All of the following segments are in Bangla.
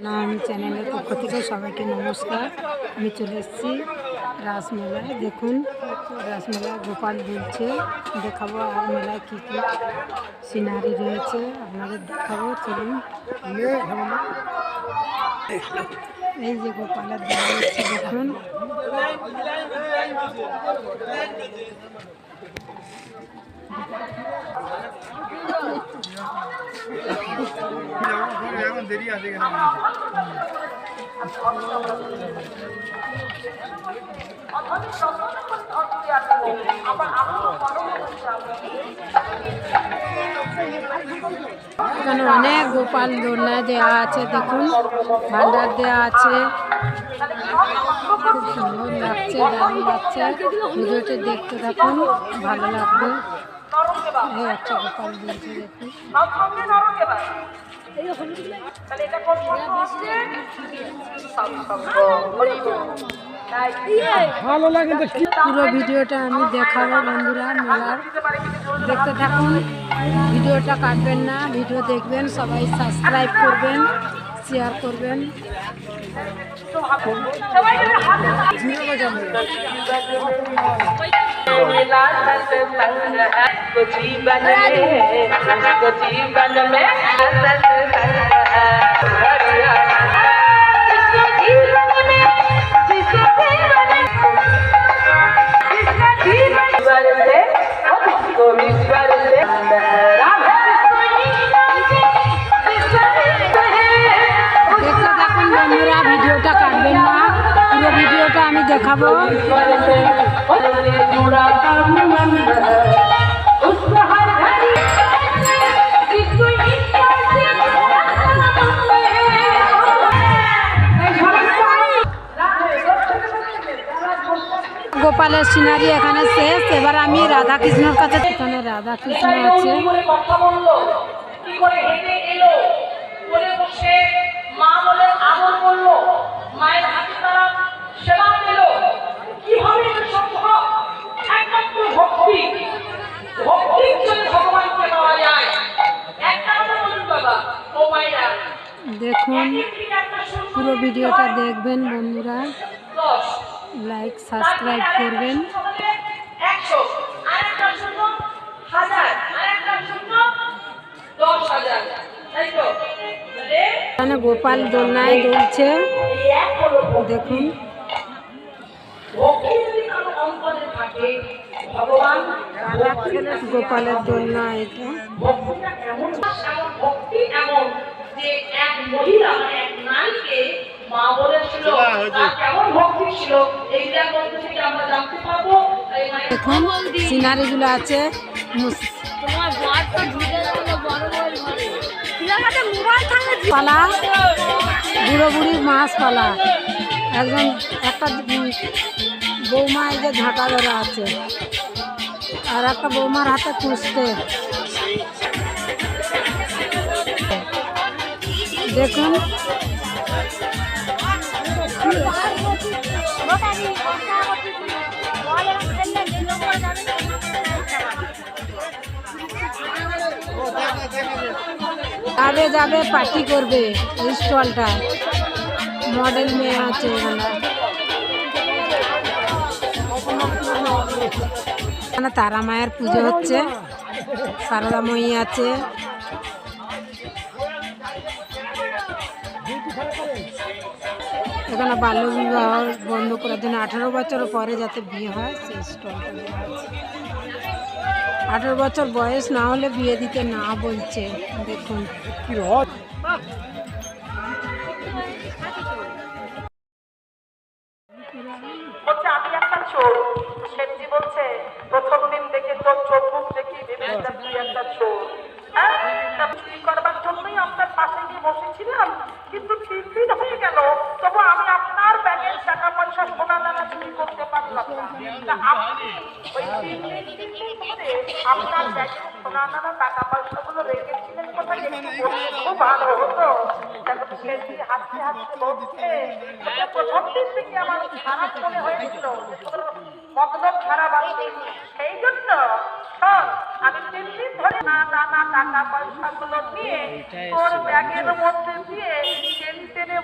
নাম চ্যানেলের পক্ষ থেকে সবাইকে নমস্কার। আমি চলে এসেছি রাসমেলায়। দেখুন রাসমেলায় গোপাল দুলছে, দেখাবো আর মেলায় কী কী সিনারি রয়েছে আপনাদের দেখাবো। চলুন। এই যে গোপালের দোলা হচ্ছে, দেখুন এখন দেরি আছে এখানে অনেক গোপাল দোলনা দেওয়া আছে, দেখুন ভান্ডার দেওয়া আছে, খুব সুন্দর লাগছে, দারুণ লাগছে। ভিডিওটি দেখতে থাকুন, ভালো লাগবে। এই একটা গোপাল দুলছে, দেখুন ভালো লাগে। পুরো ভিডিওটা আমি দেখাবো বন্ধুরা মেলার, দেখতে থাকুন। ভিডিওটা কাটবেন না, ভিডিও দেখবেন, সবাই সাবস্ক্রাইব করবেন, শেয়ার করবেন। ভিডিওটা কাটবেন না, পুরো ভিডিওটা আমি দেখাবো। গোপালের সিনারি এখানে শেষ। এবার আমি রাধা কৃষ্ণর কাছে, এখানে রাধা কৃষ্ণ আছে। দেখুন পুরো ভিডিওটা দেখবেন বন্ধুরা, লাইক সাবস্ক্রাইব করবেন। এখানে গোপাল দোলনায় দুলছে, দেখুন গোপালের দোলনা এটা। দেখুন সিনারিগুলো আছে। পালা বুড়ো বুড়ির মাছ পালা, একটা বৌমা এই যে ঝাঁটা ধরা আছে, আর একটা বৌমার হাতে খুঁজতে। দেখুন যাবে যাবে পার্টি করবে এই স্টলটা, মডেল মেয়ে আছে এখানে। তারা মায়ের পুজো হচ্ছে, সারদাময়ী আছে। এখানে বাল্যবিবাহ বন্ধ করার জন্য 18 বছর পরে যাতে বিয়ে হয় সেই স্টলটা দেওয়া আছে। 18 বছর বয়স না হলে বিয়ে দিতে না বলছে, দেখুন। আমি একটা চোর, সেটি বলছে প্রথম দিন দেখে তোর চোখ মুখ দেখি ভেবেছিলাম তুই একটা চোর। চুরি করবার জন্যই আপনার পাশে গিয়ে বসেছিলাম, কিন্তু 3 দিন হয়ে গেল তবু আমি আপনার ব্যাগের টাকা পয়সা সোনা দানা চুরি করতে পারলাম না। আপনি ওই 3 দিন ধরে আপনার ব্যাগের সোনা দানা টাকা পয়সাগুলো রেখেছিলেন কোথায়, খুব ভালো হতো। সেটি হাসতে হাসতে বলছে প্রথম দিন থেকে আমার খারাপ মনে হয়েছিল, মতলব খারাপ আছে, সেই জন্য আমি 3 দিন ধরে না দানা টাকা পয়সাগুলো নিয়ে তোর ব্যাগের মধ্যে দিয়ে টেনে টেনে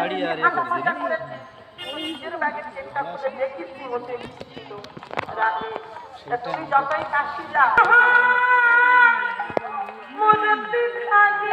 গাড়ি আর এ ঠান্ডা করে ঠান্ডা দিই। করেছি। নিজের ব্যাগের চেকটা খুলে দেখেছি ওতে ছিল রাতে। তা তুমি যতই কাশি যাও মুঝে দিখানি